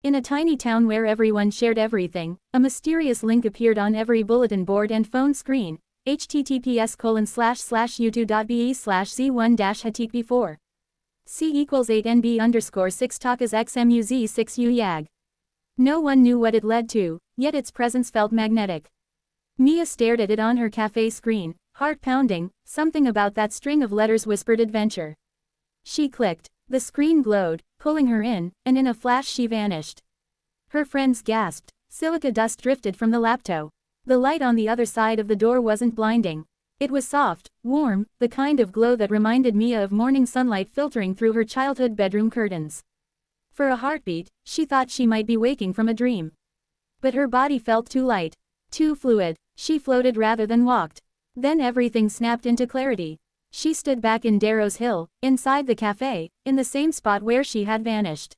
In a tiny town where everyone shared everything, a mysterious link appeared on every bulletin board and phone screen. https://youtube.be/z1-htp4 c = 8nb_6 takas xmuz 6 uyag. No one knew what it led to, yet its presence felt magnetic. Mia stared at it on her cafe screen, heart pounding. Something about that string of letters whispered adventure. She clicked. The screen glowed, pulling her in, and in a flash she vanished. Her friends gasped. Silica dust drifted from the laptop. The light on the other side of the door wasn't blinding. It was soft, warm, the kind of glow that reminded Mia of morning sunlight filtering through her childhood bedroom curtains. For a heartbeat, she thought she might be waking from a dream. But her body felt too light, too fluid. She floated rather than walked. Then everything snapped into clarity. She stood back in Darrow's Hill, inside the cafe, in the same spot where she had vanished.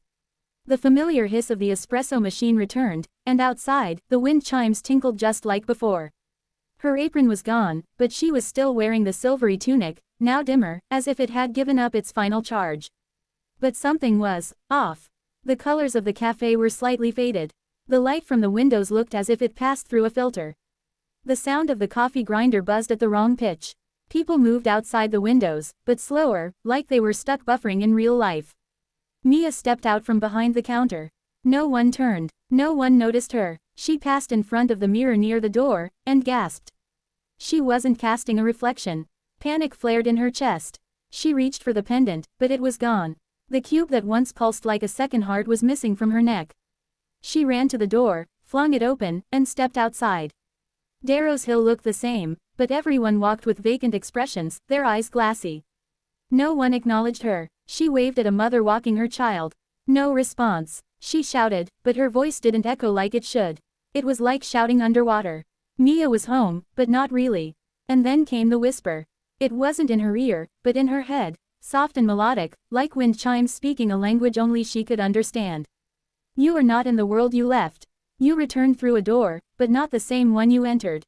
The familiar hiss of the espresso machine returned, and outside, the wind chimes tinkled just like before. Her apron was gone, but she was still wearing the silvery tunic, now dimmer, as if it had given up its final charge. But something was off. The colors of the cafe were slightly faded. The light from the windows looked as if it passed through a filter. The sound of the coffee grinder buzzed at the wrong pitch. People moved outside the windows, but slower, like they were stuck buffering in real life. Mia stepped out from behind the counter. No one turned. No one noticed her. She passed in front of the mirror near the door, and gasped. She wasn't casting a reflection. Panic flared in her chest. She reached for the pendant, but it was gone. The cube that once pulsed like a second heart was missing from her neck. She ran to the door, flung it open, and stepped outside. Darrow's Hill looked the same, but everyone walked with vacant expressions, their eyes glassy. No one acknowledged her. She waved at a mother walking her child. No response. She shouted, but her voice didn't echo like it should. It was like shouting underwater. Mia was home, but not really. And then came the whisper. It wasn't in her ear, but in her head, soft and melodic, like wind chimes speaking a language only she could understand. You are not in the world you left. You returned through a door, but not the same one you entered.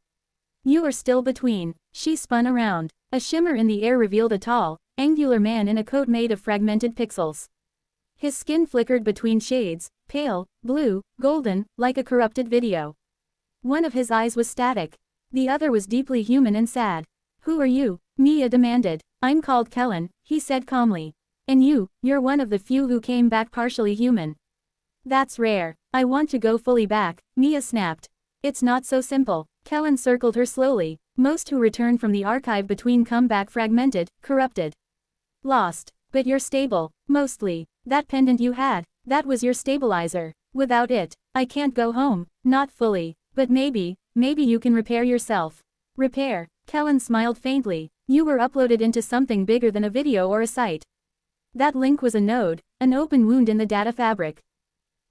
You are still between. She spun around. A shimmer in the air revealed a tall, angular man in a coat made of fragmented pixels. His skin flickered between shades, pale, blue, golden, like a corrupted video. One of his eyes was static. The other was deeply human and sad. Who are you? Mia demanded. I'm called Kellen, he said calmly. And you're one of the few who came back partially human. That's rare. I want to go fully back, Mia snapped. It's not so simple. Kellen circled her slowly. Most who return from the archive between come back fragmented, corrupted. Lost. But you're stable, mostly. That pendant you had, that was your stabilizer. Without it, I can't go home, not fully. But maybe you can repair yourself. Repair? Kellen smiled faintly. You were uploaded into something bigger than a video or a site. That link was a node, an open wound in the data fabric.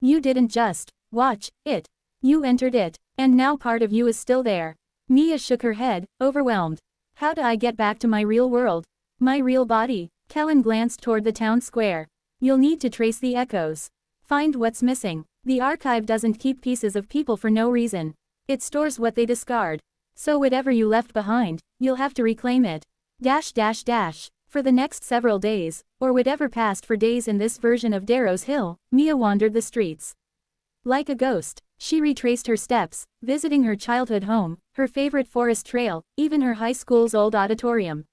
You didn't just watch it. You entered it, and now part of you is still there. Mia shook her head, overwhelmed. How do I get back to my real world? My real body? Kellen glanced toward the town square. You'll need to trace the echoes. Find what's missing. The archive doesn't keep pieces of people for no reason. It stores what they discard. So whatever you left behind, you'll have to reclaim it. For the next several days, or whatever passed for days in this version of Darrow's Hill, Mia wandered the streets. Like a ghost, she retraced her steps, visiting her childhood home, her favorite forest trail, even her high school's old auditorium.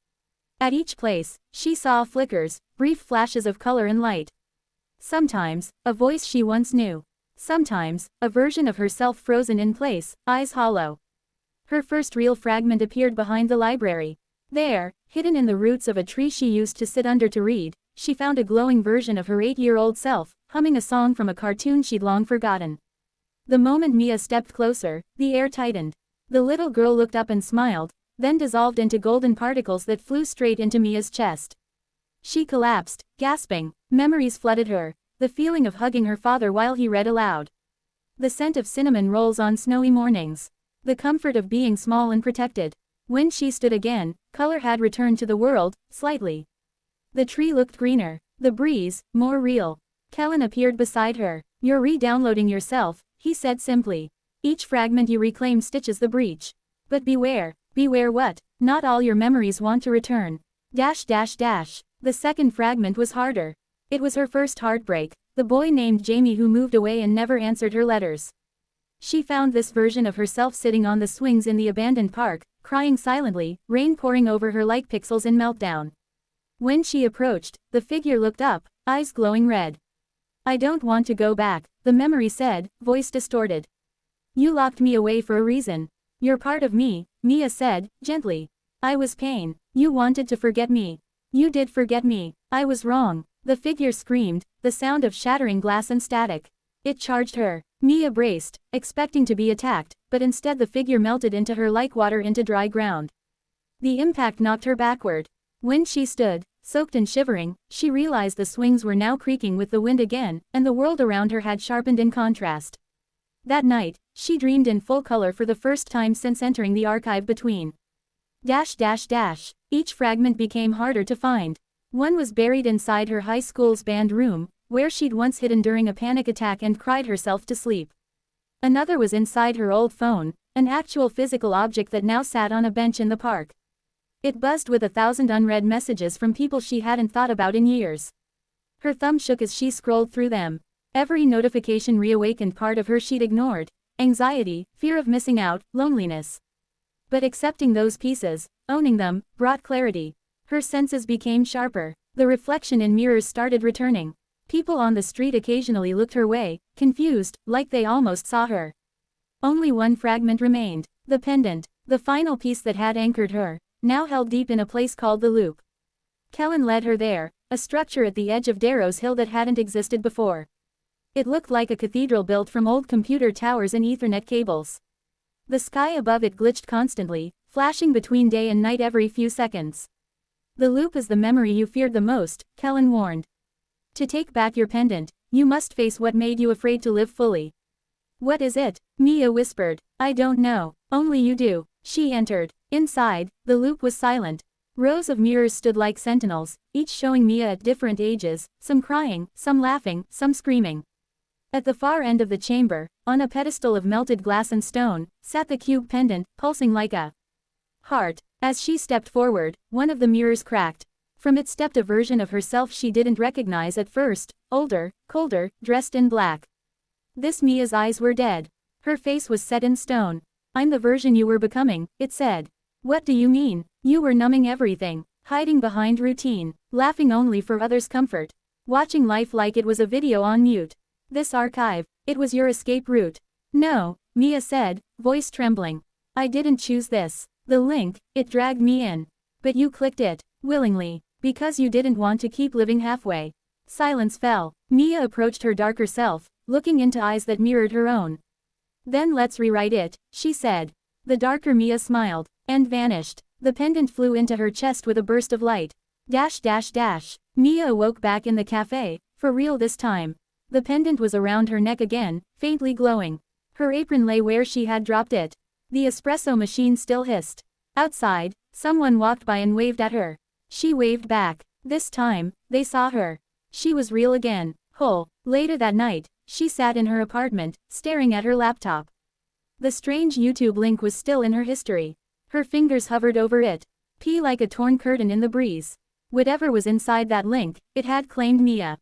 At each place, she saw flickers, brief flashes of color and light. Sometimes, a voice she once knew. Sometimes, a version of herself frozen in place, eyes hollow. Her first real fragment appeared behind the library. There, hidden in the roots of a tree she used to sit under to read, she found a glowing version of her 8-year-old self, humming a song from a cartoon she'd long forgotten. The moment Mia stepped closer, the air tightened. The little girl looked up and smiled, then dissolved into golden particles that flew straight into Mia's chest. She collapsed, gasping. Memories flooded her. The feeling of hugging her father while he read aloud. The scent of cinnamon rolls on snowy mornings. The comfort of being small and protected. When she stood again, color had returned to the world, slightly. The tree looked greener. The breeze, more real. Kellen appeared beside her. You're re-downloading yourself, he said simply. Each fragment you reclaim stitches the breach. But beware. Beware what? Not all your memories want to return. The second fragment was harder. It was her first heartbreak, the boy named Jamie who moved away and never answered her letters. She found this version of herself sitting on the swings in the abandoned park, crying silently, rain pouring over her like pixels in meltdown. When she approached, the figure looked up, eyes glowing red. "I don't want to go back," the memory said, voice distorted. "You locked me away for a reason. You're part of me," Mia said, gently. "I was pain. You wanted to forget me. You did forget me. I was wrong." The figure screamed, the sound of shattering glass and static. It charged her. Mia braced, expecting to be attacked, but instead the figure melted into her like water into dry ground. The impact knocked her backward. When she stood, soaked and shivering, she realized the swings were now creaking with the wind again, and the world around her had sharpened in contrast. That night, she dreamed in full color for the first time since entering the archive between. Each fragment became harder to find. One was buried inside her high school's band room, where she'd once hidden during a panic attack and cried herself to sleep. Another was inside her old phone, an actual physical object that now sat on a bench in the park. It buzzed with 1,000 unread messages from people she hadn't thought about in years. Her thumb shook as she scrolled through them. Every notification reawakened part of her she'd ignored: anxiety, fear of missing out, loneliness. But accepting those pieces, owning them, brought clarity. Her senses became sharper. The reflection in mirrors started returning. People on the street occasionally looked her way, confused, like they almost saw her. Only one fragment remained: the pendant, the final piece that had anchored her, now held deep in a place called the Loop. Kellen led her there, a structure at the edge of Darrow's Hill that hadn't existed before. It looked like a cathedral built from old computer towers and Ethernet cables. The sky above it glitched constantly, flashing between day and night every few seconds. "The Loop is the memory you feared the most," Kellen warned. "To take back your pendant, you must face what made you afraid to live fully." "What is it?" Mia whispered. "I don't know. Only you do." She entered. Inside, the Loop was silent. Rows of mirrors stood like sentinels, each showing Mia at different ages, some crying, some laughing, some screaming. At the far end of the chamber, on a pedestal of melted glass and stone, sat the cube pendant, pulsing like a heart. As she stepped forward, one of the mirrors cracked. From it stepped a version of herself she didn't recognize at first, older, colder, dressed in black. This Mia's eyes were dead. Her face was set in stone. "I'm the version you were becoming," it said. "What do you mean?" "You were numbing everything, hiding behind routine, laughing only for others' comfort, watching life like it was a video on mute. This archive, it was your escape route." "No," Mia said, voice trembling. "I didn't choose this. The link, it dragged me in. But you clicked it, willingly, because you didn't want to keep living halfway." Silence fell. Mia approached her darker self, looking into eyes that mirrored her own. "Then let's rewrite it," she said. The darker Mia smiled, and vanished. The pendant flew into her chest with a burst of light. Mia awoke back in the cafe, for real this time. The pendant was around her neck again, faintly glowing. Her apron lay where she had dropped it. The espresso machine still hissed. Outside, someone walked by and waved at her. She waved back. This time, they saw her. She was real again, whole. Later that night, she sat in her apartment, staring at her laptop. The strange YouTube link was still in her history. Her fingers hovered over it. Like a torn curtain in the breeze. Whatever was inside that link, it had claimed Mia.